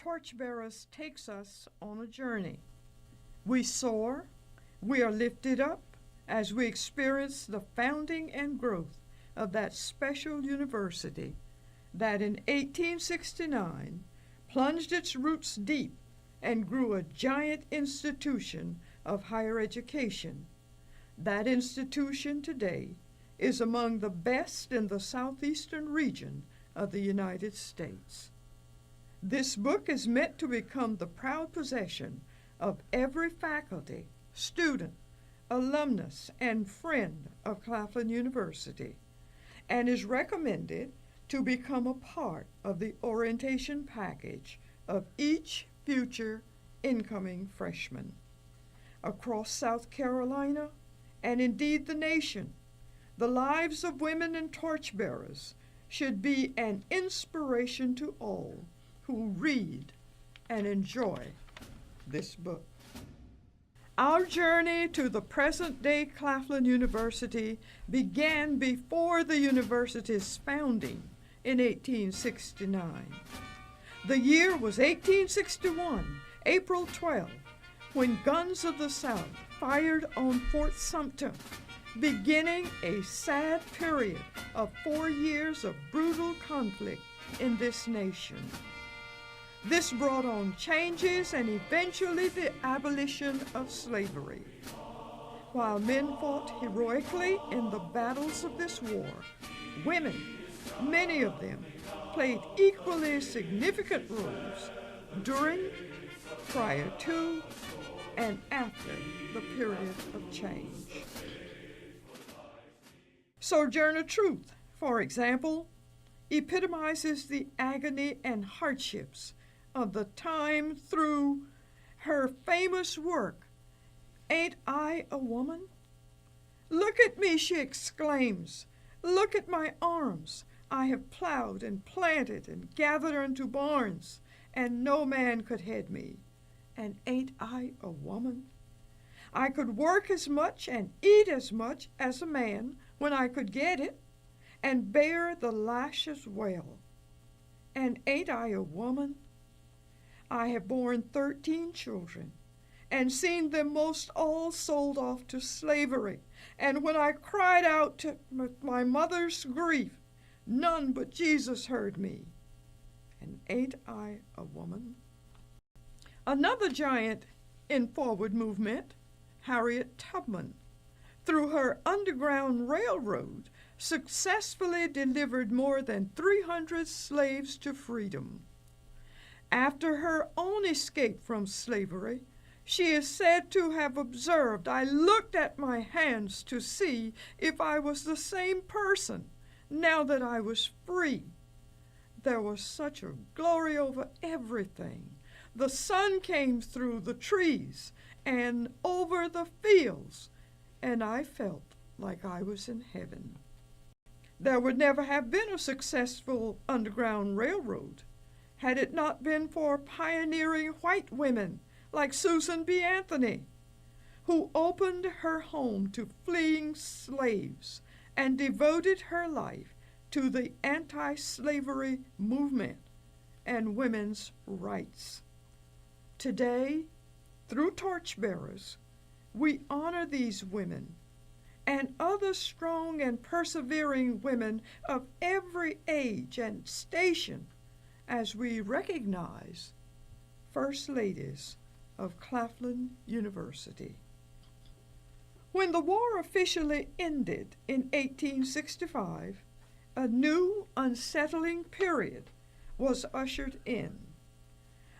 Torchbearers takes us on a journey. We soar, we are lifted up as we experience the founding and growth of that special university that in 1869 plunged its roots deep and grew a giant institution of higher education. That institution today is among the best in the southeastern region of the United States. This book is meant to become the proud possession of every faculty, student, alumnus, and friend of Claflin University, and is recommended to become a part of the orientation package of each future incoming freshman. Across South Carolina, and indeed the nation, the lives of women and torchbearers should be an inspiration to all who read and enjoy this book. Our journey to the present-day Claflin University began before the university's founding in 1869. The year was 1861, April 12, when guns of the South fired on Fort Sumter, beginning a sad period of 4 years of brutal conflict in this nation. This brought on changes and eventually the abolition of slavery. While men fought heroically in the battles of this war, women, many of them, played equally significant roles during, prior to, and after the period of change. Sojourner Truth, for example, epitomizes the agony and hardships of the time through her famous work, Ain't I a Woman? Look at me, she exclaims. Look at my arms. I have plowed and planted and gathered unto barns, and no man could head me. And ain't I a woman? I could work as much and eat as much as a man when I could get it, and bear the lashes well. And ain't I a woman? I have borne 13 children, and seen them most all sold off to slavery. And when I cried out to my mother's grief, none but Jesus heard me. And ain't I a woman? Another giant in forward movement, Harriet Tubman, through her Underground Railroad, successfully delivered more than 300 slaves to freedom. After her own escape from slavery, she is said to have observed, I looked at my hands to see if I was the same person now that I was free. There was such a glory over everything. The sun came through the trees and over the fields, and I felt like I was in heaven. There would never have been a successful Underground Railroad had it not been for pioneering white women like Susan B. Anthony, who opened her home to fleeing slaves and devoted her life to the anti-slavery movement and women's rights. Today, through Torchbearers, we honor these women and other strong and persevering women of every age and station as we recognize First Ladies of Claflin University. When the war officially ended in 1865, a new unsettling period was ushered in.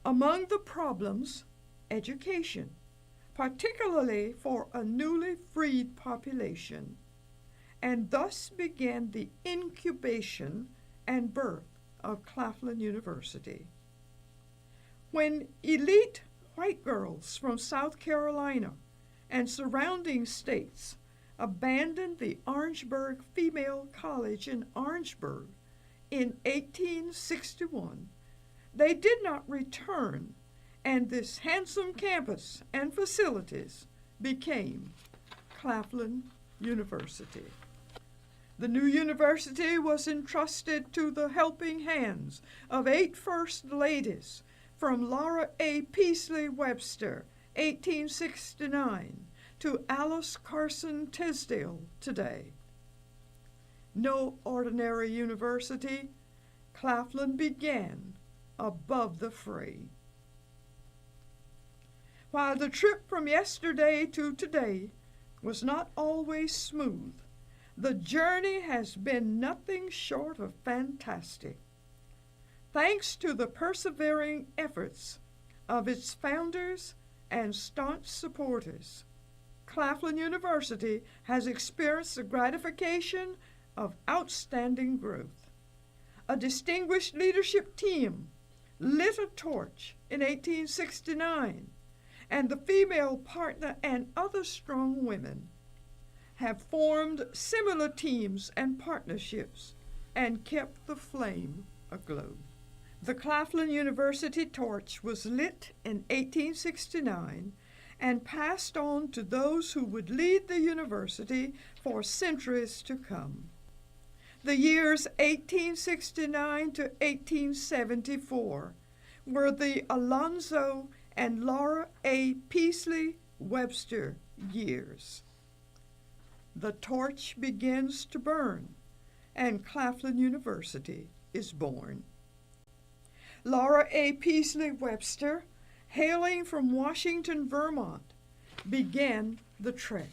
Among the problems, education, particularly for a newly freed population, and thus began the incubation and birth of Claflin University. When elite white girls from South Carolina and surrounding states abandoned the Orangeburg Female College in Orangeburg in 1861, they did not return, and this handsome campus and facilities became Claflin University. The new university was entrusted to the helping hands of 8 first ladies from Laura A. Peasley Webster, 1869, to Alice Carson Tisdale today. No ordinary university, Claflin began above the fray. While the trip from yesterday to today was not always smooth, the journey has been nothing short of fantastic. Thanks to the persevering efforts of its founders and staunch supporters, Claflin University has experienced the gratification of outstanding growth. A distinguished leadership team lit a torch in 1869, and the female partner and other strong women have formed similar teams and partnerships and kept the flame aglow. The Claflin University torch was lit in 1869 and passed on to those who would lead the university for centuries to come. The years 1869 to 1874 were the Alonzo and Laura A. Peasley Webster years. The torch begins to burn, and Claflin University is born. Laura A. Peasley Webster, hailing from Washington, Vermont, began the trek.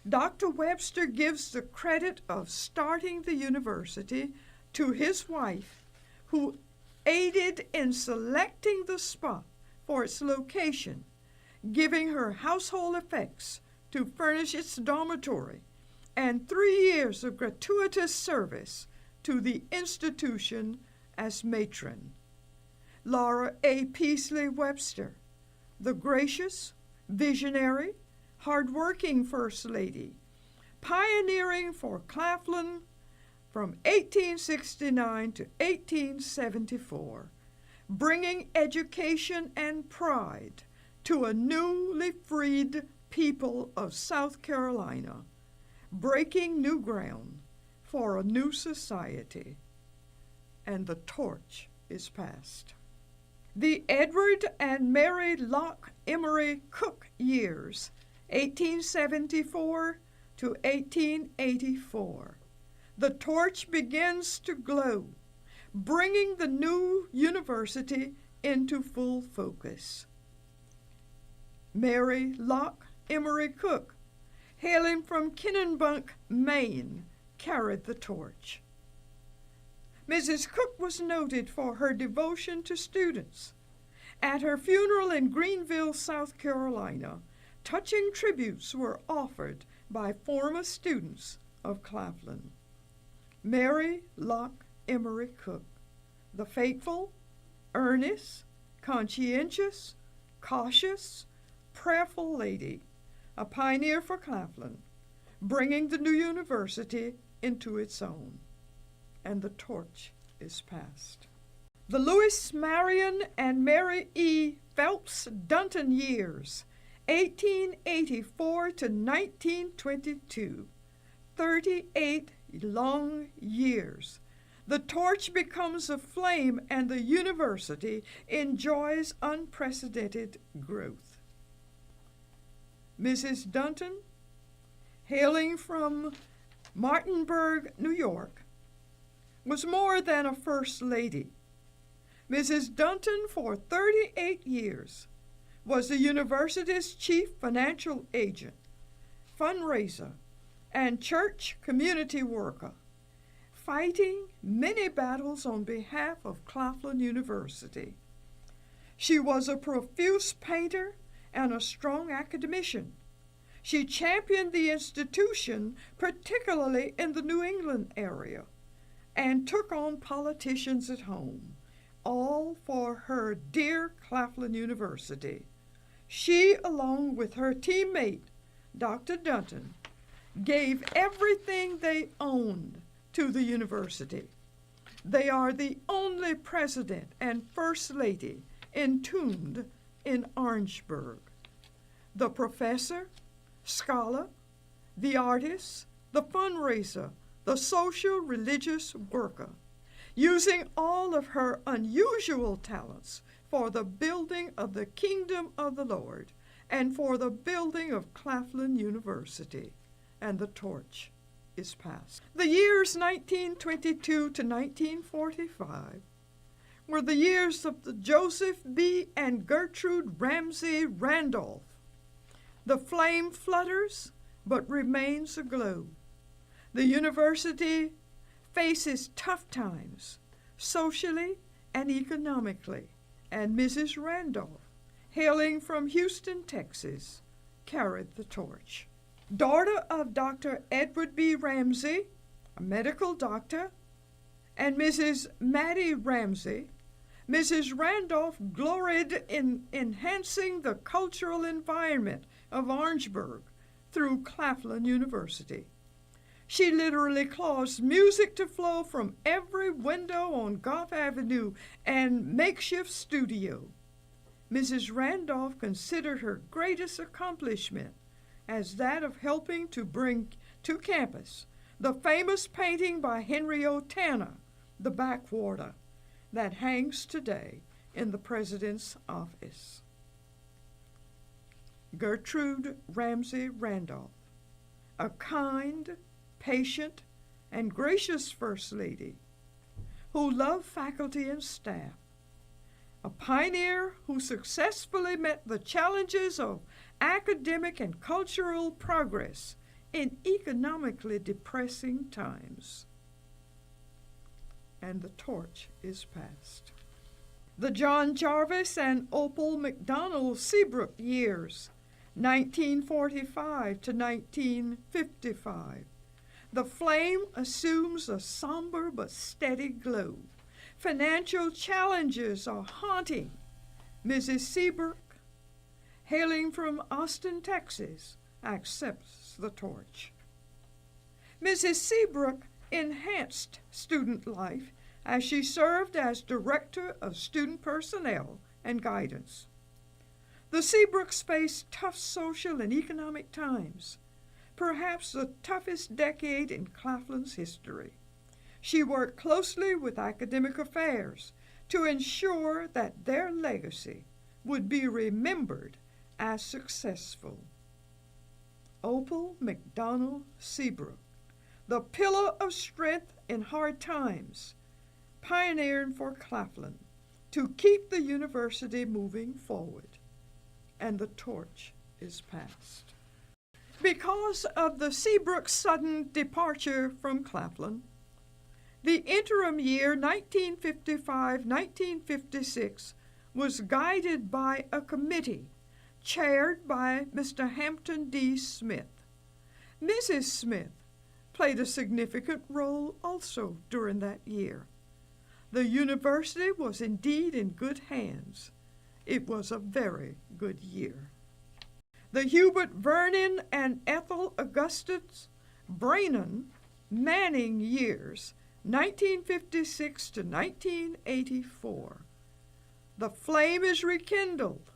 Dr. Webster gives the credit of starting the university to his wife, who aided in selecting the spot for its location, giving her household effects to furnish its dormitory, and 3 years of gratuitous service to the institution as matron. Laura A. Peasley Webster, the gracious, visionary, hard-working First Lady, pioneering for Claflin from 1869 to 1874, bringing education and pride to a newly freed people of South Carolina, breaking new ground for a new society, and the torch is passed. The Edward and Mary Locke Emery Cook years, 1874 to 1884. The torch begins to glow, bringing the new university into full focus. Mary Locke Emery Cook, hailing from Kennebunk, Maine, carried the torch. Mrs. Cook was noted for her devotion to students. At her funeral in Greenville, South Carolina, touching tributes were offered by former students of Claflin. Mary Locke Emery Cook, the faithful, earnest, conscientious, cautious, prayerful lady, a pioneer for Claflin, bringing the new university into its own, and the torch is passed. The Lewis Marion and Mary E. Phelps Dunton years, 1884 to 1922, 38 long years. The torch becomes a flame and the university enjoys unprecedented growth. Mrs. Dunton, hailing from Martinburg, New York, was more than a first lady. Mrs. Dunton, for 38 years, was the university's chief financial agent, fundraiser, and church community worker, fighting many battles on behalf of Claflin University. She was a profuse painter and a strong academician. She championed the institution, particularly in the New England area, and took on politicians at home, all for her dear Claflin University. She, along with her teammate, Dr. Dunton, gave everything they owned to the university. They are the only president and first lady entombed in Orangeburg. The professor, scholar, the artist, the fundraiser, the social religious worker, using all of her unusual talents for the building of the kingdom of the Lord and for the building of Claflin University. And the torch is passed. The years 1922 to 1945 were the years of the Joseph B. and Gertrude Ramsey Randolph. The flame flutters but remains aglow. The university faces tough times, socially and economically, and Mrs. Randolph, hailing from Houston, Texas, carried the torch. Daughter of Dr. Edward B. Ramsey, a medical doctor, and Mrs. Mattie Ramsey, Mrs. Randolph gloried in enhancing the cultural environment of Orangeburg through Claflin University. She literally caused music to flow from every window on Gough Avenue and makeshift studio. Mrs. Randolph considered her greatest accomplishment as that of helping to bring to campus the famous painting by Henry O. Tanner, The Backwater, that hangs today in the President's office. Gertrude Ramsey Randolph, a kind, patient, and gracious First Lady who loved faculty and staff, a pioneer who successfully met the challenges of academic and cultural progress in economically depressing times. And the torch is passed. The John Jarvis and Opal McDonald Seabrook years, 1945 to 1955. The flame assumes a somber but steady glow. Financial challenges are haunting Mrs. Seabrook, hailing from Austin, Texas, accepts the torch. Mrs. Seabrook enhanced student life as she served as Director of Student Personnel and Guidance. The Seabrooks faced tough social and economic times, perhaps the toughest decade in Claflin's history. She worked closely with academic affairs to ensure that their legacy would be remembered as successful. Opal McDonald Seabrook, the pillar of strength in hard times, pioneering for Claflin to keep the university moving forward, and the torch is passed. Because of the Seabrooks' sudden departure from Claflin, the interim year 1955-1956 was guided by a committee chaired by Mr. Hampton D. Smith. Mrs. Smith played a significant role also during that year. The university was indeed in good hands. It was a very good year. The Hubert Vernon and Ethel Augustus Brannan Manning years, 1956 to 1984. The flame is rekindled.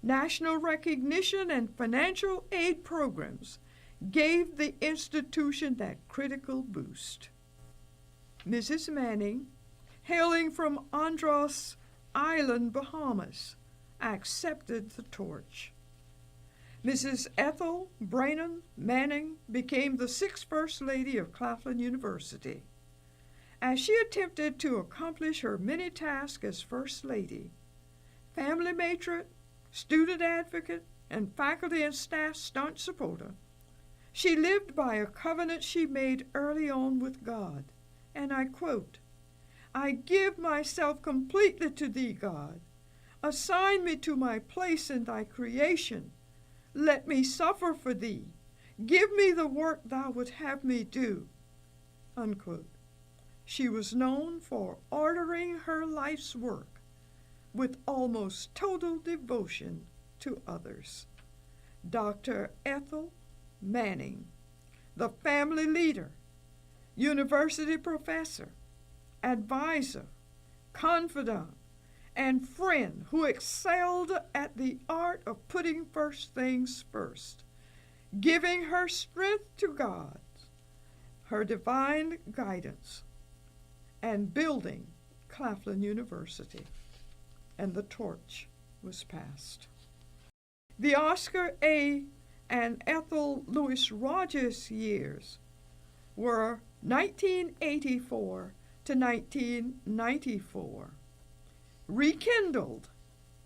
National recognition and financial aid programs gave the institution that critical boost. Mrs. Manning, hailing from Andros Island, Bahamas, accepted the torch. Mrs. Ethel Brannan Manning became the 6th First Lady of Claflin University. As she attempted to accomplish her many tasks as First Lady, family matron, student advocate, and faculty and staff staunch supporter, she lived by a covenant she made early on with God, and I quote, "I give myself completely to thee, God. Assign me to my place in thy creation. Let me suffer for thee. Give me the work thou would have me do." Unquote. She was known for ordering her life's work with almost total devotion to others. Dr. Ethel Manning, the family leader, university professor, advisor, confidant, and friend who excelled at the art of putting first things first, giving her strength to God, her divine guidance, and building Claflin University, and the torch was passed. The Oscar A. and Ethel Louis Rogers years were 1984 to 1994. Rekindled,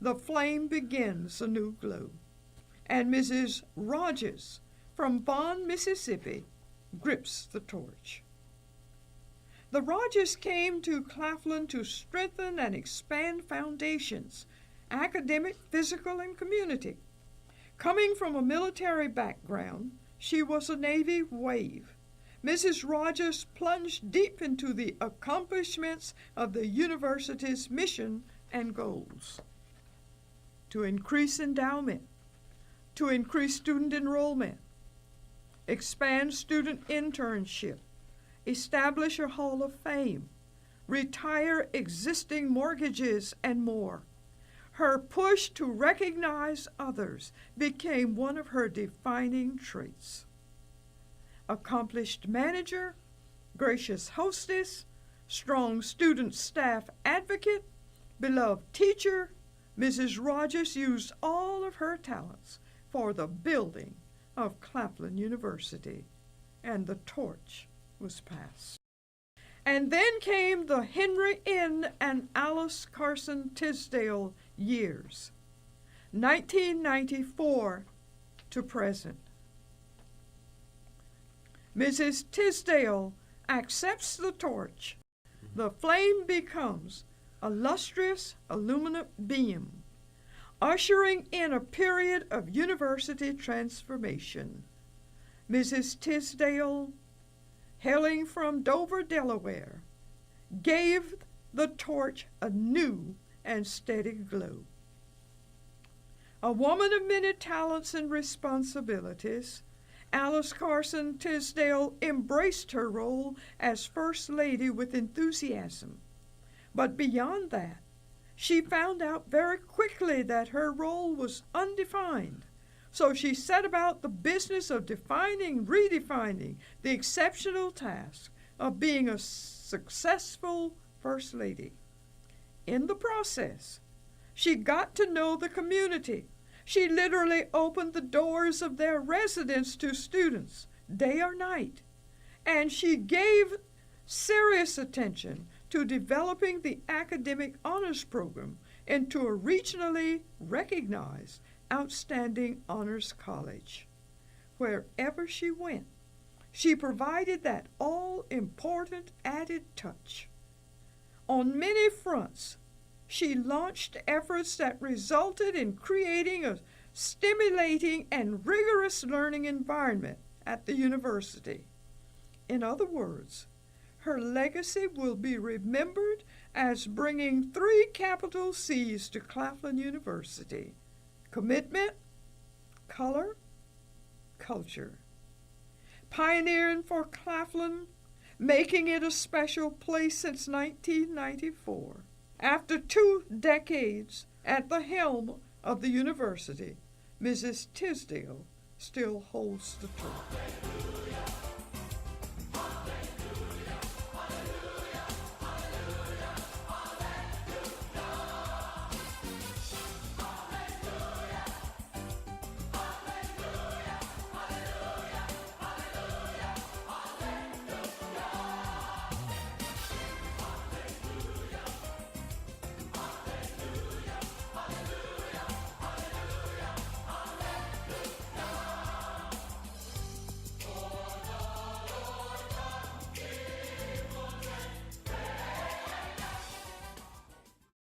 the flame begins a new glow, and Mrs. Rogers from Vaughn, Mississippi, grips the torch. The Rogers came to Claflin to strengthen and expand foundations, academic, physical, and community. Coming from a military background, she was a Navy wave. Mrs. Rogers plunged deep into the accomplishments of the university's mission and goals: to increase endowment, to increase student enrollment, expand student internship, establish a Hall of Fame, retire existing mortgages, and more. Her push to recognize others became one of her defining traits. Accomplished manager, gracious hostess, strong student staff advocate, beloved teacher, Mrs. Rogers used all of her talents for the building of Claflin University, and the torch was passed. And then came the Henry N. and Alice Carson Tisdale years, 1994 to present. Mrs. Tisdale accepts the torch. The flame becomes a lustrous aluminum beam, ushering in a period of university transformation. Mrs. Tisdale, hailing from Dover, Delaware, gave the torch a new and steady glow. A woman of many talents and responsibilities, Alice Carson Tisdale embraced her role as First Lady with enthusiasm. But beyond that, she found out very quickly that her role was undefined. So she set about the business of redefining the exceptional task of being a successful First Lady. In the process, she got to know the community. She literally opened the doors of their residence to students, day or night. And she gave serious attention to developing the academic honors program into a regionally recognized outstanding honors college. Wherever she went, she provided that all-important added touch. On many fronts, she launched efforts that resulted in creating a stimulating and rigorous learning environment at the university. In other words, her legacy will be remembered as bringing 3 capital C's to Claflin University: commitment, color, culture. Pioneering for Claflin, making it a special place since 1994. After 2 decades at the helm of the university, Mrs. Tisdale still holds the torch.